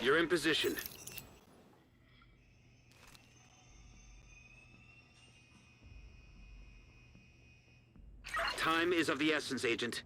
You're in position. Time is of the essence, Agent.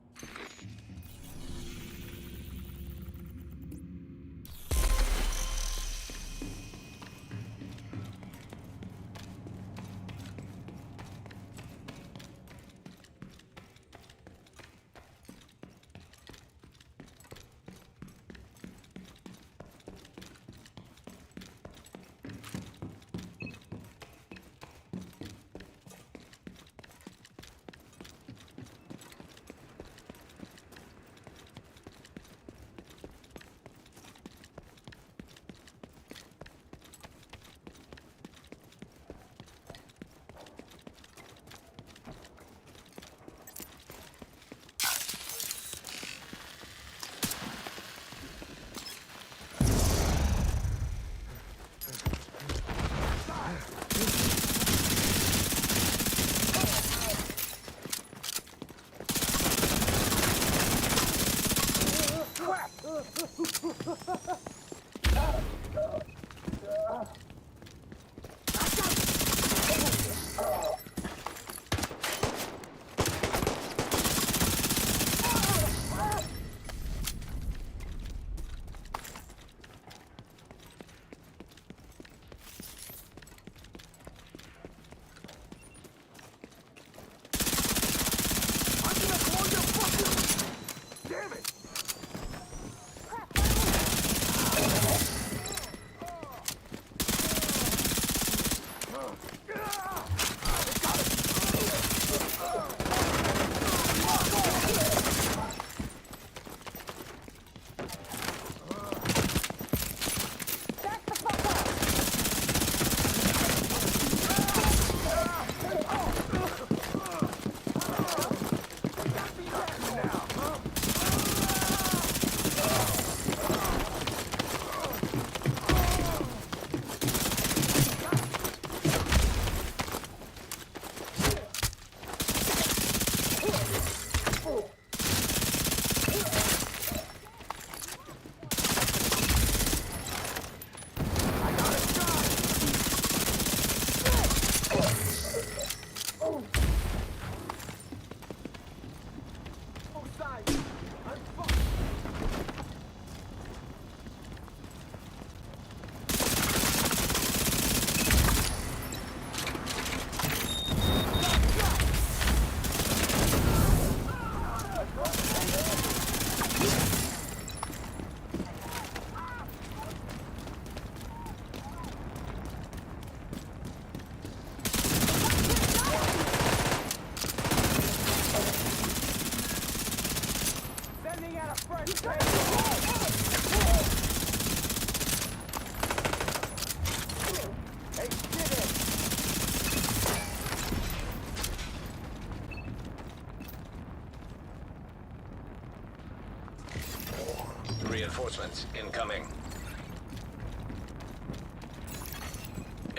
Reinforcements incoming.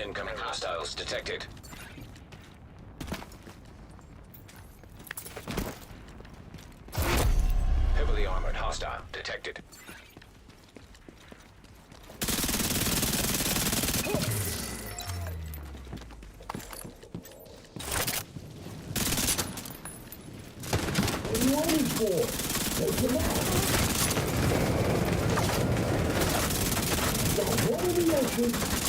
Incoming hostiles detected. Heavily armored hostile detected. What are you waiting for? Take them out. What are the oceans?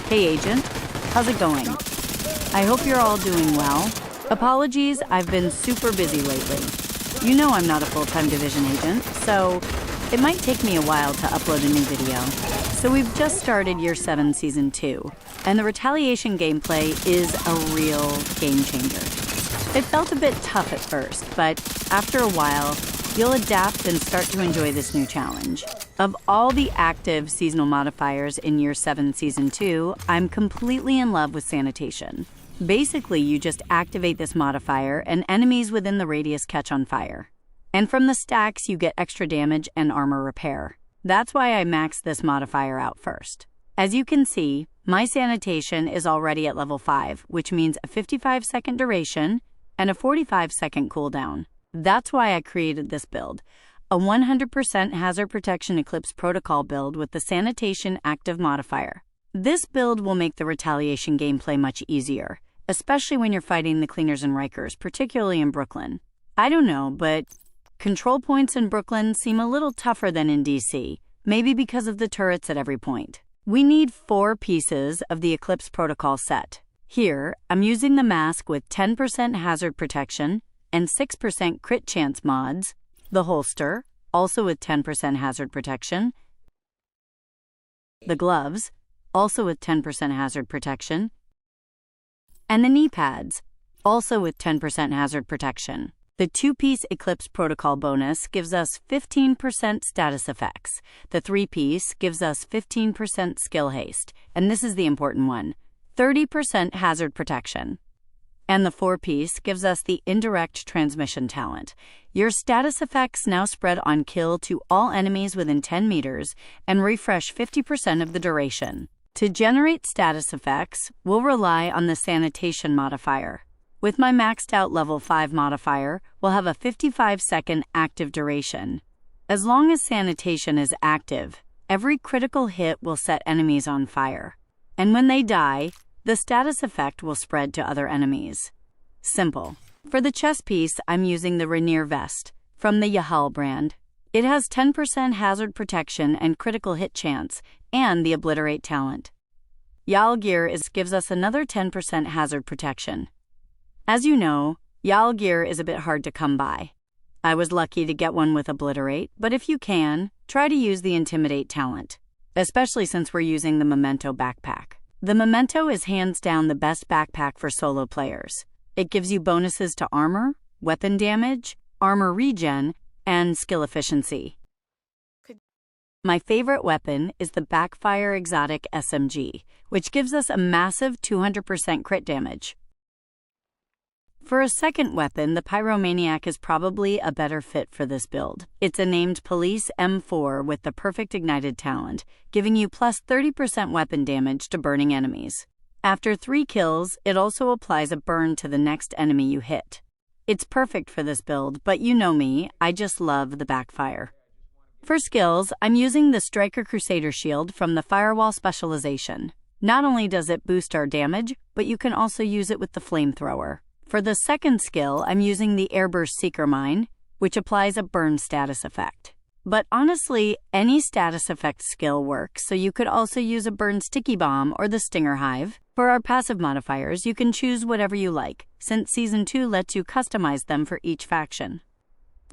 Hey Agent, how's it going? I hope you're all doing well. Apologies, I've been super busy lately. You know I'm not a full-time division agent, so it might take me a while to upload a new video. So we've just started Year 7 Season 2, and the Retaliation gameplay is a real game changer. It felt a bit tough at first, but after a while, you'll adapt and start to enjoy this new challenge. Of all the active seasonal modifiers in Year 7 Season 2, I'm completely in love with Sanitation. Basically, you just activate this modifier and enemies within the radius catch on fire. And from the stacks, you get extra damage and armor repair. That's why I maxed this modifier out first. As you can see, my Sanitation is already at level 5, which means a 55-second duration and a 45-second cooldown. That's why I created this build, a 100% hazard protection Eclipse protocol build with the Sanitation active modifier. This build will make the Retaliation gameplay much easier, especially when you're fighting the Cleaners and Rikers, particularly in Brooklyn. I don't know, but control points in Brooklyn seem a little tougher than in DC, maybe because of the turrets at every point. We need 4 pieces of the Eclipse protocol set. Here, I'm using the mask with 10% hazard protection and 6% crit chance mods, the holster, also with 10% hazard protection, the gloves, also with 10% hazard protection, and the knee pads, also with 10% hazard protection. The 2-piece Eclipse protocol bonus gives us 15% status effects. The 3-piece gives us 15% skill haste, and this is the important one, 30% hazard protection. And the 4-piece gives us the indirect transmission talent. Your status effects now spread on kill to all enemies within 10 meters and refresh 50% of the duration. To generate status effects, we'll rely on the Sanitation modifier. With my maxed out level 5 modifier, we'll have a 55-second active duration. As long as Sanitation is active, every critical hit will set enemies on fire. And when they die, the status effect will spread to other enemies. Simple. For the chest piece, I'm using the Rainier vest from the Yahal brand. It has 10% hazard protection and critical hit chance, and the Obliterate talent. Yahal gear gives us another 10% hazard protection. As you know, Yahal gear is a bit hard to come by. I was lucky to get one with Obliterate, but if you can, try to use the Intimidate talent, especially since we're using the Memento backpack. The Memento is hands down the best backpack for solo players. It gives you bonuses to armor, weapon damage, armor regen, and skill efficiency. My favorite weapon is the Backfire Exotic SMG, which gives us a massive 200% crit damage. For a second weapon, the Pyromaniac is probably a better fit for this build. It's a named Police M4 with the perfect ignited talent, giving you plus 30% weapon damage to burning enemies. After 3 kills, it also applies a burn to the next enemy you hit. It's perfect for this build, but you know me, I just love the backfire. For skills, I'm using the Striker Crusader shield from the Firewall specialization. Not only does it boost our damage, but you can also use it with the flamethrower. For the second skill, I'm using the Airburst Seeker Mine, which applies a burn status effect. But honestly, any status effect skill works, so you could also use a burn sticky bomb or the Stinger Hive. For our passive modifiers, you can choose whatever you like, since Season 2 lets you customize them for each faction.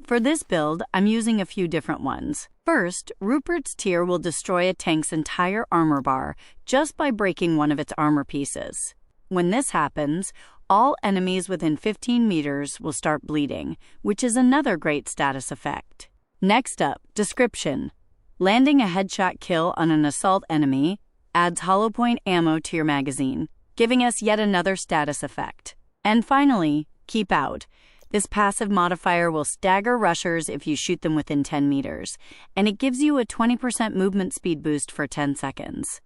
For this build, I'm using a few different ones. First, Rupert's Tear will destroy a tank's entire armor bar just by breaking one of its armor pieces. When this happens, all enemies within 15 meters will start bleeding, which is another great status effect. Next up, Description. Landing a headshot kill on an assault enemy adds hollow point ammo to your magazine, giving us yet another status effect. And finally, Keep Out. This passive modifier will stagger rushers if you shoot them within 10 meters, and it gives you a 20% movement speed boost for 10 seconds.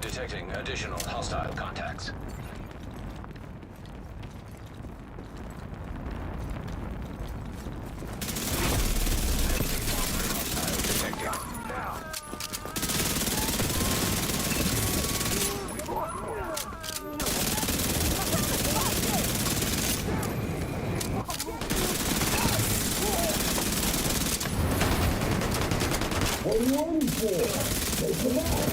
Detecting additional hostile contacts. What are you waiting for? Take them out.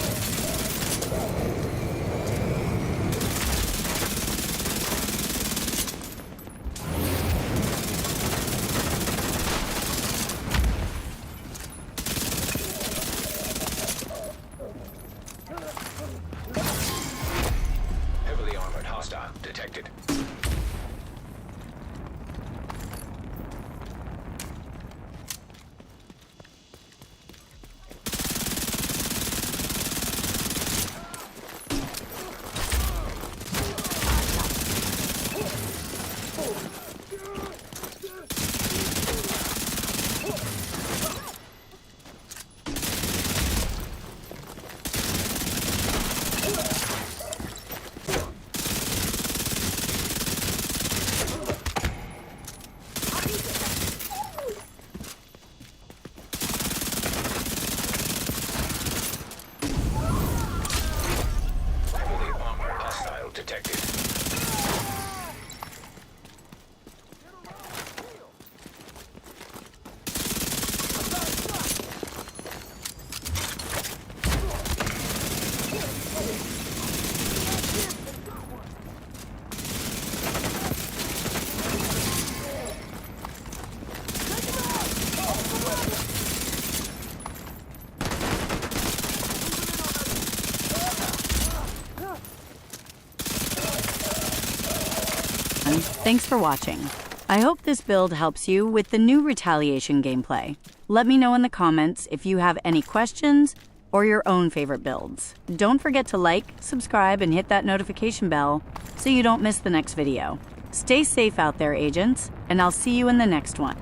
Heavily armored hostile detected. Heavily armored hostile detected. Thanks for watching. I hope this build helps you with the new Retaliation gameplay. Let me know in the comments if you have any questions or your own favorite builds. Don't forget to like, subscribe, and hit that notification bell so you don't miss the next video. Stay safe out there, agents, and I'll see you in the next one.